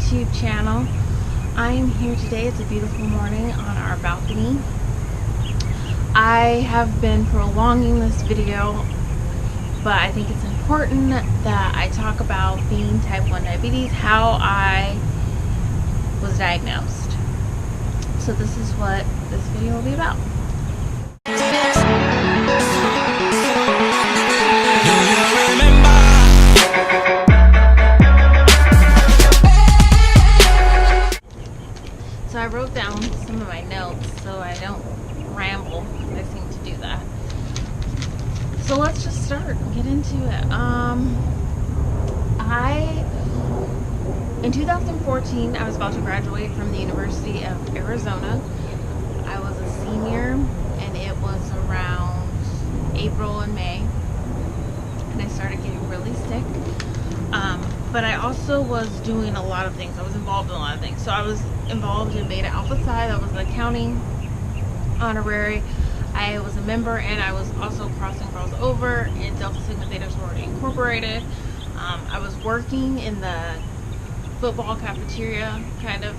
YouTube channel. I am here today. It's a beautiful morning on our balcony. I have been prolonging this video, but I think it's important that I talk about being type 1 diabetes, how I was diagnosed. So this is what this video will be about. So I wrote down some of my notes so I don't ramble. I seem to do that. So let's just start and get into it. In 2014, I was about to graduate from the University of Arizona. I was a senior, and it was around April and May, and I started getting really sick. But I also was doing a lot of things. I was involved in a lot of things. So I was involved in Beta Alpha Psi. I was an accounting honorary. I was a member, and I was also crossing girls over in Delta Sigma Theta Sorority Incorporated. I was working in the football cafeteria kind of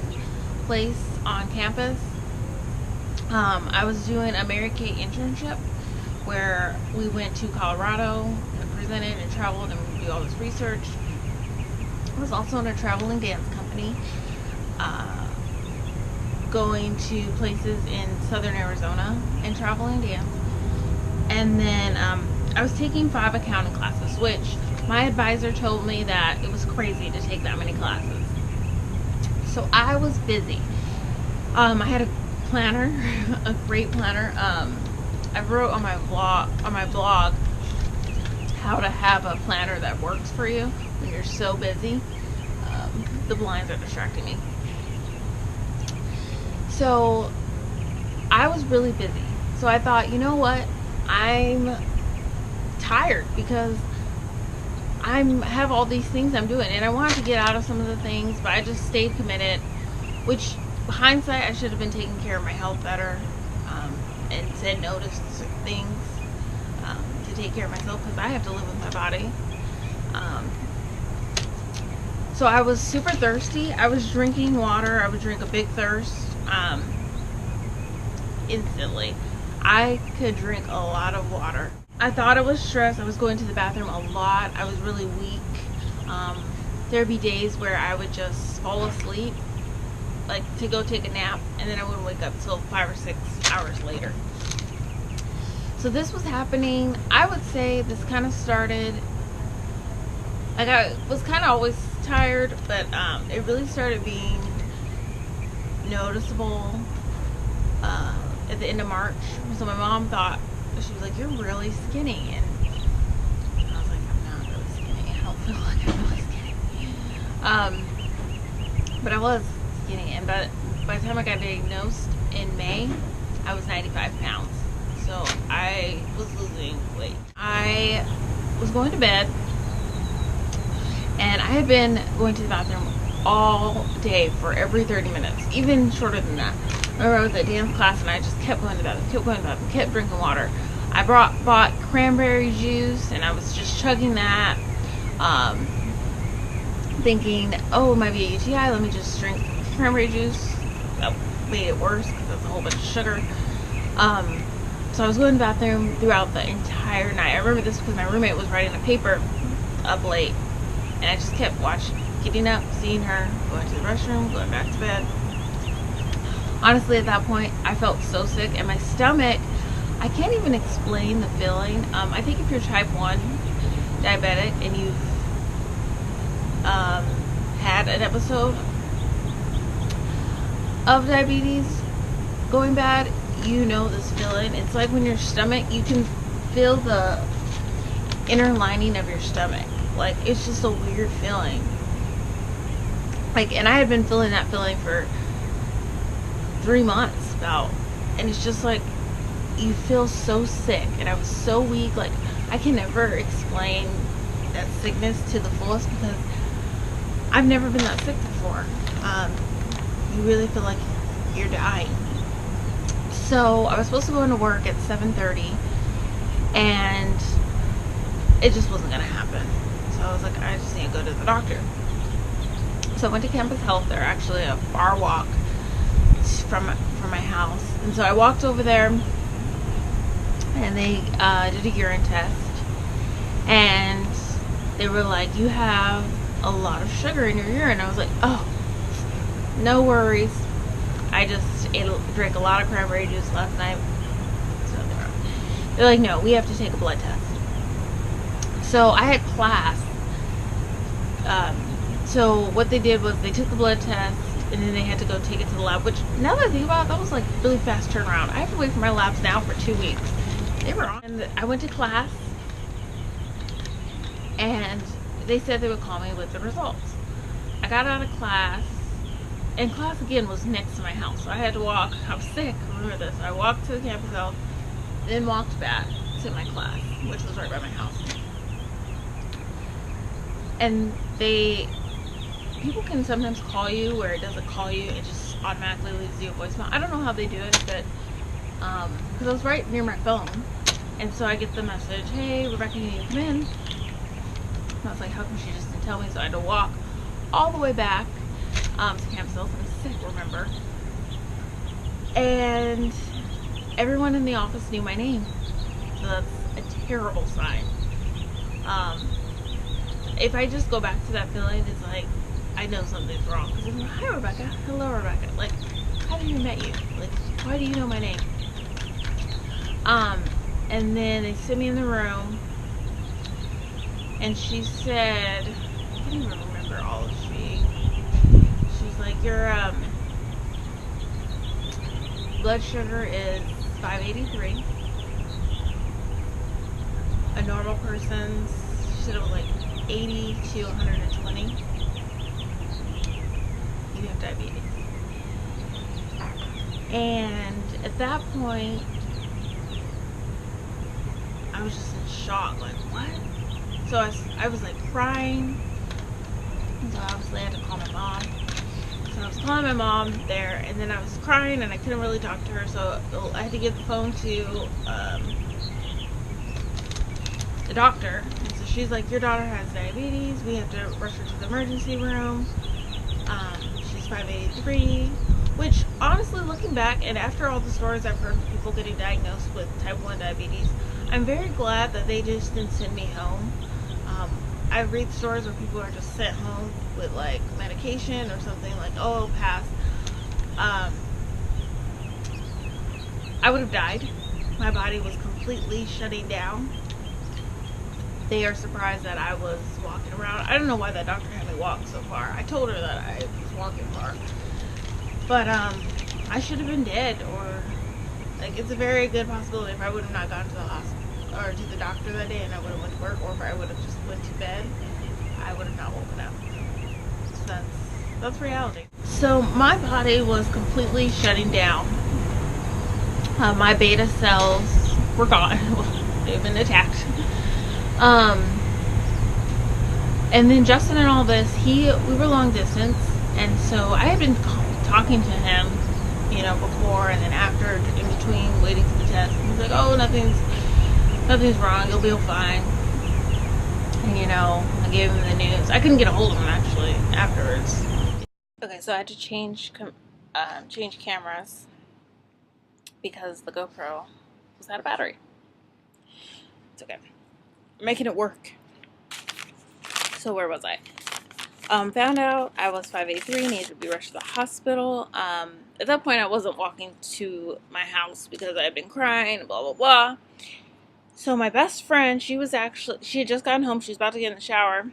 place on campus. I was doing a Mary Kay internship where we went to Colorado and presented and traveled and we do all this research. I was also in a traveling dance company, going to places in southern Arizona and traveling dance. And then I was taking 5 accounting classes, which my advisor told me that it was crazy to take that many classes. So I was busy. I had a planner, a great planner. I wrote on my blog how to have a planner that works for you when you're so busy. The blinds are distracting me. So I was really busy. So I thought, you know what? I'm tired because I have all these things I'm doing, and I wanted to get out of some of the things, but I just stayed committed, which hindsight, I should have been taking care of my health better, and said no to things to take care of myself, because I have to live with my body. So I was super thirsty. I was drinking water. I would drink a big thirst instantly. I could drink a lot of water. I thought it was stress. I was going to the bathroom a lot. I was really weak. There'd be days where I would just fall asleep, like to go take a nap, and then I wouldn't wake up till 5 or 6 hours later. So this was happening. I would say this kind of started, like, I was kind of always tired, but it really started being noticeable at the end of March. So my mom thought, she was like, "You're really skinny," and I was like, "I'm not really skinny. I don't feel like I'm really skinny." But I was skinny, and by the time I got diagnosed in May, I was 95 pounds. So I was losing weight. I was going to bed, and I had been going to the bathroom all day for every 30 minutes, even shorter than that. I remember I was at dance class, and I just kept going to the bathroom, kept drinking water. I bought cranberry juice, and I was just chugging that, thinking, oh, it might be a UTI, let me just drink cranberry juice. That made it worse because that's a whole bunch of sugar. So I was going to the bathroom throughout the entire night. I remember this because my roommate was writing a paper up late, and I just kept getting up, seeing her, going to the restroom, going back to bed. Honestly, at that point, I felt so sick, and my stomach, I can't even explain the feeling. I think if you're type 1 diabetic and you've had an episode of diabetes going bad, you know this feeling. It's like when your stomach, you can feel the inner lining of your stomach. Like, it's just a weird feeling. Like, and I had been feeling that feeling for 3 months about, and it's just like, you feel so sick, and I was so weak. Like, I can never explain that sickness to the fullest because I've never been that sick before. You really feel like you're dying. So I was supposed to go into work at 7:30, and it just wasn't gonna happen. So I was like, I just need to go to the doctor. So I went to Campus Health. They're actually a far walk from my house. And so I walked over there, and they did a urine test. And they were like, you have a lot of sugar in your urine. I was like, oh, no worries. I just drank a lot of cranberry juice last night. So they're like, no, we have to take a blood test. So I had class. So what they did was they took the blood test, and then they had to go take it to the lab, which, now that I think about it, that was like really fast turnaround. I have to wait for my labs now for 2 weeks. They were on. And I went to class, and they said they would call me with the results. I got out of class, and class again was next to my house, so I had to walk. I was sick, remember this. I walked to the Campus Health, then walked back to my class, which was right by my house. And people can sometimes call you where it doesn't call you, it just automatically leaves you a voicemail. I don't know how they do it, but because I was right near my phone, and so I get the message, hey, Rebecca, you need to come in. And I was like, how come she just didn't tell me? So I had to walk all the way back to Campus Health. I was sick, remember? And everyone in the office knew my name, so that's a terrible sign. If I just go back to that feeling, it's like I know something's wrong. Because I'm like, hi, Rebecca. Hello, Rebecca. Like, I haven't even met you. Like, why do you know my name? And then they sent me in the room, and she said, I can't even remember all of she's like, your blood sugar is 583. A normal person's, she said it was like 80 to 120. You have diabetes. And at that point, I was just in shock, like, what? So I was like crying. So obviously I had to call my mom. So I was calling my mom there, and then I was crying and I couldn't really talk to her, so I had to give the phone to the doctor. And so she's like, your daughter has diabetes, we have to rush her to the emergency room. She's 583, which honestly, looking back and after all the stories I've heard of people getting diagnosed with type 1 diabetes, I'm very glad that they just didn't send me home. I read stories where people are just sent home with like medication or something, like, oh, pass. I would have died. My body was completely shutting down. They are surprised that I was walking around. I don't know why that doctor had me walk so far. I told her that I was walking far. But I should have been dead, or like, it's a very good possibility if I would have not gone to the hospital or to the doctor that day and I would have went to work, or if I would have just went to bed, I would have not woken up. So that's reality. So my body was completely shutting down. My beta cells were gone. They've been attacked. And then Justin and all this, we were long distance, and so I had been talking to him, before and then after, in between, waiting for the test. He's like, oh, nothing's wrong, you'll be fine. And I gave him the news. I couldn't get a hold of him actually afterwards. Okay, so I had to change cameras because the GoPro was out of battery. It's okay. I'm making it work. So where was I? Found out I was 583, needed to be rushed to the hospital. At that point, I wasn't walking to my house because I had been crying, blah, blah, blah. So my best friend, she had just gotten home. She was about to get in the shower.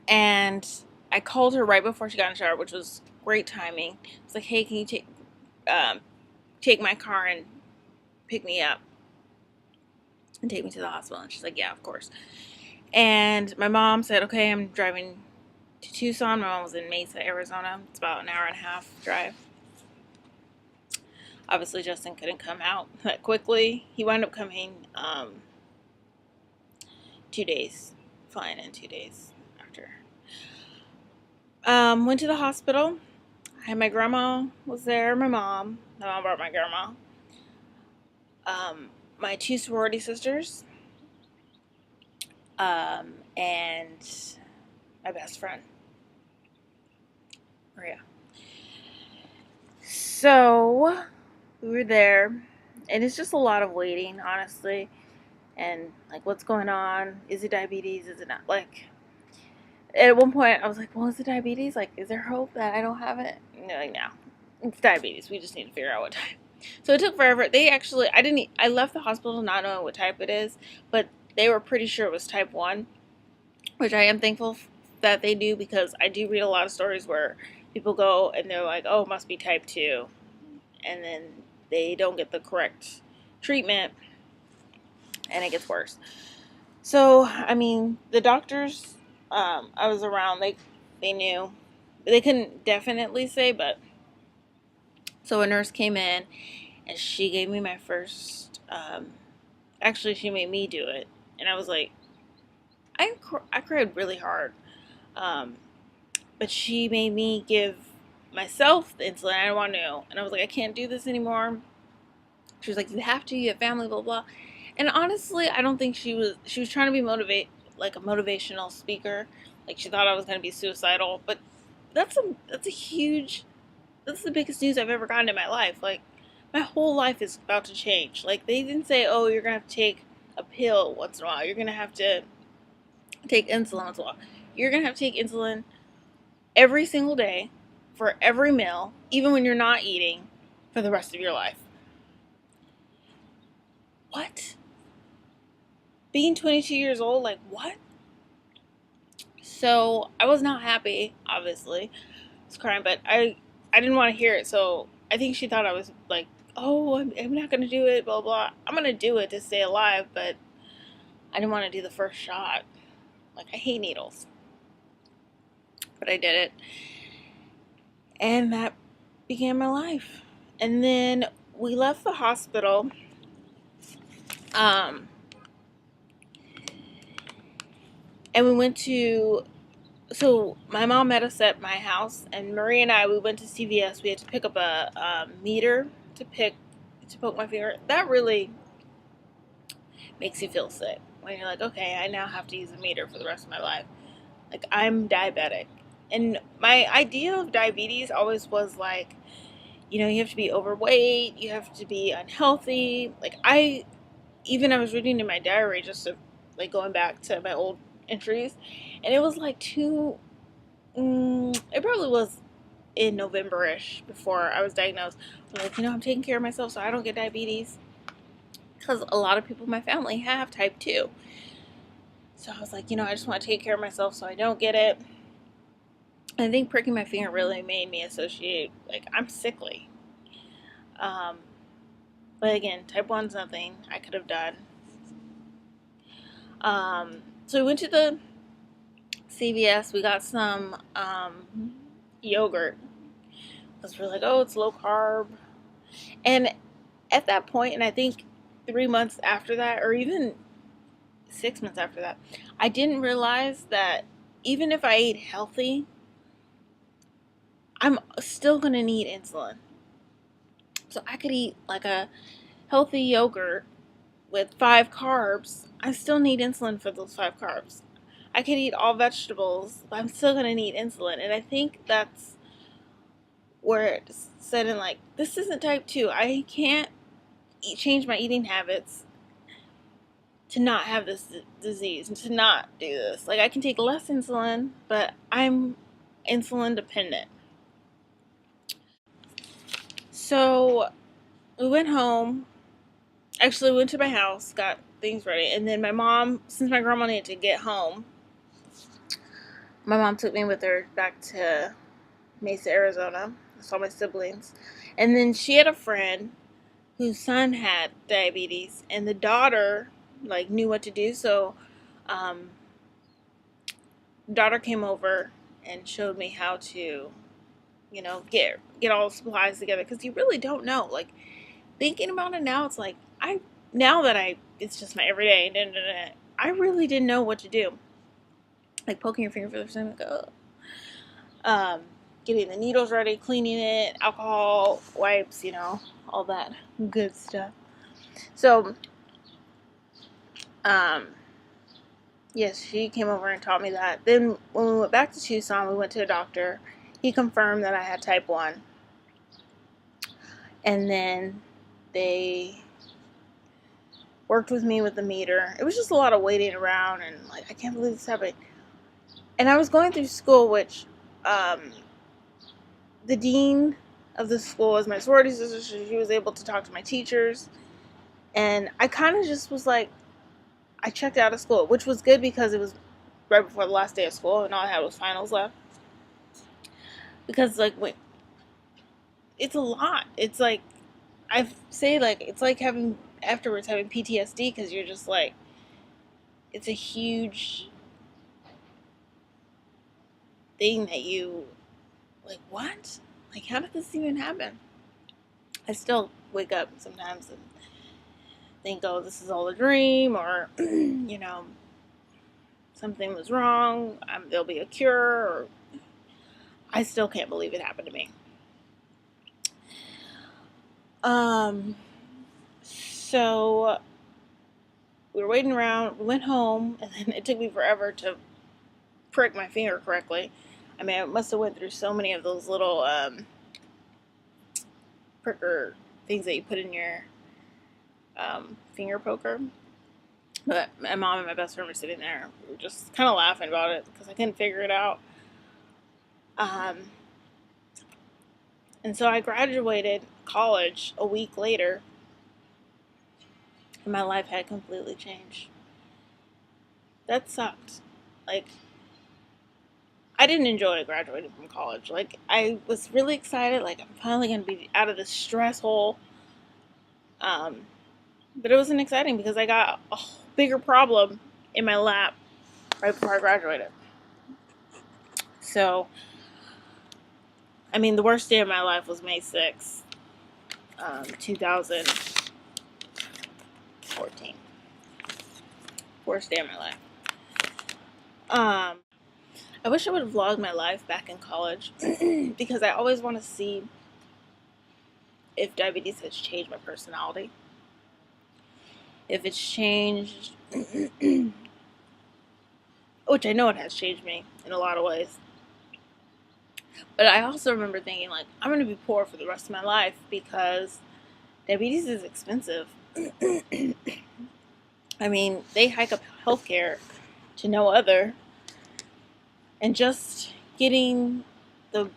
And I called her right before she got in the shower, which was great timing. I was like, hey, can you take my car and pick me up and take me to the hospital? And she's like, yeah, of course. And my mom said, okay, I'm driving to Tucson. My mom was in Mesa, Arizona. It's about an hour and a half drive. Obviously, Justin couldn't come out that quickly. He wound up coming 2 days, flying in 2 days after. Went to the hospital. My grandma was there, my mom. My mom brought my grandma. My 2 sorority sisters. And my best friend. Oh yeah. So we were there, and it's just a lot of waiting, honestly. And like, what's going on? Is it diabetes? Is it not? Like, at one point, I was like, well, is it diabetes? Like, is there hope that I don't have it? And they're like, no, it's diabetes. We just need to figure out what type. So it took forever. They actually, I left the hospital not knowing what type it is, but they were pretty sure it was type 1, which I am thankful that they do, because I do read a lot of stories where people go and they're like, oh, it must be type 2. And then they don't get the correct treatment and it gets worse. So, I mean, the doctors I was around, they knew. They couldn't definitely say, but so a nurse came in and she gave me my first. Actually, she made me do it, and I was like, I cried really hard. Um, but she made me give myself the insulin. I didn't want to, and I was like, I can't do this anymore. She was like, you have to. You have family, blah blah. And honestly, I don't think she was. She was trying to be like a motivational speaker. Like she thought I was going to be suicidal, but that's a huge. That's the biggest news I've ever gotten in my life. Like my whole life is about to change. Like they didn't say, oh, you're gonna have to take a pill once in a while. You're gonna have to take insulin once in a while. You're gonna have to take insulin every single day for every meal, even when you're not eating, for the rest of your life. What? Being 22 years old, like what? So I was not happy, obviously. I was crying, but I didn't want to hear it. So I think she thought I was like, oh, I'm not going to do it, blah, blah. I'm going to do it to stay alive, but I didn't want to do the first shot. Like, I hate needles. But I did it. And that began my life. And then we left the hospital. And we went to, so my mom met us at my house, and Marie and I, we went to CVS. We had to pick up a meter to poke my finger. That really makes you feel sick when you're like, okay, I now have to use a meter for the rest of my life. Like, I'm diabetic. And my idea of diabetes always was like, you have to be overweight, you have to be unhealthy. Like, I was reading in my diary, just to, like, going back to my old entries, and it was like it probably was in November-ish before I was diagnosed. I was like, I'm taking care of myself so I don't get diabetes, because a lot of people in my family have type 2. So I was like, I just want to take care of myself so I don't get it. And I think pricking my finger really made me associate, like, I'm sickly. But again, type 1's nothing I could have done. So we went to the CVS. We got some yogurt. Because we're like, oh, it's low carb. And at that point, and I think 3 months after that, or even 6 months after that, I didn't realize that even if I ate healthy, I'm still going to need insulin. So I could eat like a healthy yogurt with 5 carbs. I still need insulin for those 5 carbs. I could eat all vegetables, but I'm still going to need insulin. And I think that's where it's said in, like, this isn't type 2. I can't change my eating habits to not have this disease and to not do this. Like, I can take less insulin, but I'm insulin dependent. So we went home. Actually, we went to my house, got things ready, and then my mom, since my grandma needed to get home, my mom took me with her back to Mesa, Arizona. I saw my siblings. And then she had a friend whose son had diabetes, and the daughter, like, knew what to do. So daughter came over and showed me how to, get all the supplies together, because you really don't know. Like, thinking about it now, it's like, it's just my everyday, I really didn't know what to do. Like, poking your finger for the first time, like, oh. Getting the needles ready, cleaning it, alcohol, wipes, all that good stuff. So, yes, she came over and taught me that. Then when we went back to Tucson, we went to a doctor, he confirmed that I had type 1. And then they worked with me with the meter. It was just a lot of waiting around and like, I can't believe this happened. And I was going through school, which the dean of the school was my sorority sister. So she was able to talk to my teachers. And I kind of just was like, I checked out of school, which was good because it was right before the last day of school and all I had was finals left. Because like, it's a lot. It's like, I say like, it's like having PTSD because you're just like, it's a huge thing that you, like, what? Like, how did this even happen? I still wake up sometimes and think, oh, this is all a dream, or, you know, something was wrong, there'll be a cure, or I still can't believe it happened to me. So we were waiting around, we went home, and then it took me forever to prick my finger correctly. I mean, I must have went through so many of those little pricker things that you put in your finger poker. But my mom and my best friend were sitting there. We were just kind of laughing about it because I couldn't figure it out. And so I graduated college a week later, and my life had completely changed. That sucked. Like, I didn't enjoy graduating from college. Like, I was really excited. Like, I'm finally going to be out of this stress hole. But it wasn't exciting because I got a bigger problem in my lap right before I graduated. So, I mean, the worst day of my life was May 6th, 2014. Worst day of my life. I wish I would have vlogged my life back in college because I always want to see if diabetes has changed my personality. If it's changed, which I know it has changed me in a lot of ways. But I also remember thinking, like, I'm going to be poor for the rest of my life because diabetes is expensive. I mean, they hike up healthcare to no other. And just getting the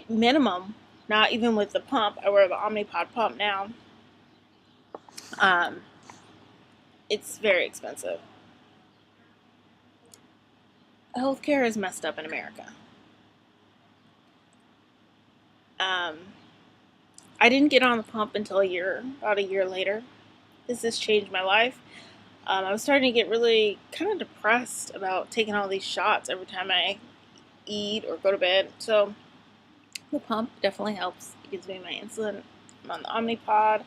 minimum, not even with the pump, I wear the Omnipod pump now, it's very expensive. Healthcare is messed up in America. I didn't get on the pump until about a year later. This has changed my life. I was starting to get really kind of depressed about taking all these shots every time I eat or go to bed. So the pump definitely helps. It gives me my insulin. I'm on the Omnipod.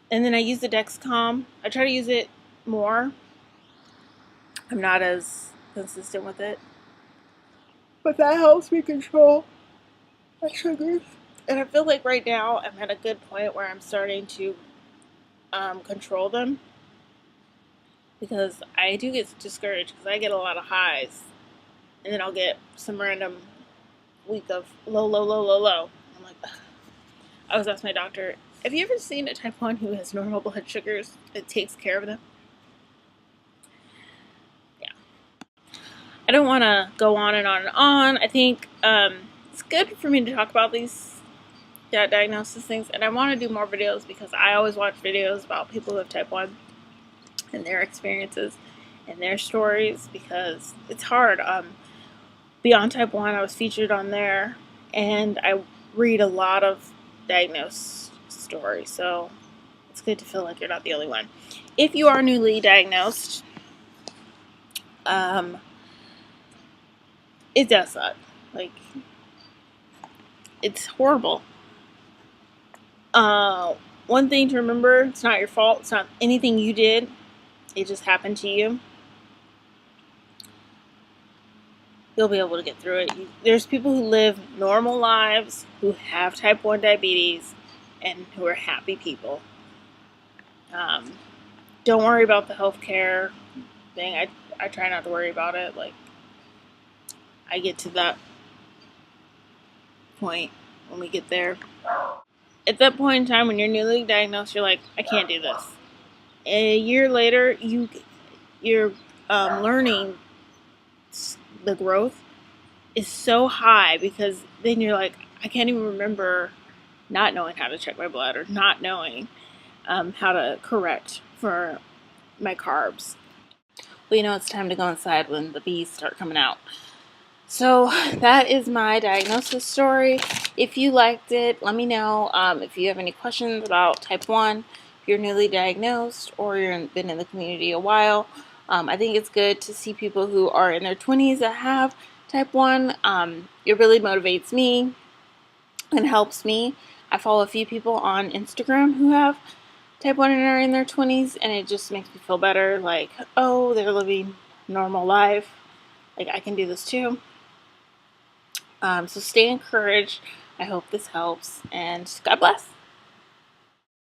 And then I use the Dexcom. I try to use it more. I'm not as consistent with it. But that helps me control my sugars. And I feel like right now I'm at a good point where I'm starting to control them. Because I do get discouraged because I get a lot of highs. And then I'll get some random week of low. I'm like, ugh. I was asking my doctor, have you ever seen a type 1 who has normal blood sugars that takes care of them? Yeah. I don't want to go on and on and on. I think it's good for me to talk about these diagnosis things, and I want to do more videos because I always watch videos about people who have type 1 and their experiences and their stories because it's hard. Beyond type 1, I was featured on there, and I read a lot of diagnosed stories, so it's good to feel like you're not the only one. If you are newly diagnosed, it does suck. Like, it's horrible. One thing to remember, it's not your fault. It's not anything you did. It just happened to you. You'll be able to get through it. There's people who live normal lives, who have type 1 diabetes, and who are happy people. Don't worry about the healthcare thing. I try not to worry about it. Like, I get to that point when we get there. At that point in time, when you're newly diagnosed, you're like, I can't do this. A year later, you're learning. The growth is so high because then you're like, I can't even remember not knowing how to check my blood or not knowing how to correct for my carbs. Well, it's time to go inside when the bees start coming out. So that is my diagnosis story. If you liked it, let me know. If you have any questions about type 1, if you're newly diagnosed or you've been in the community a while, I think it's good to see people who are in their 20s that have type 1. It really motivates me and helps me. I follow a few people on Instagram who have type 1 and are in their 20s, and it just makes me feel better. Like, oh, they're living normal life. Like, I can do this too. So stay encouraged. I hope this helps, and God bless.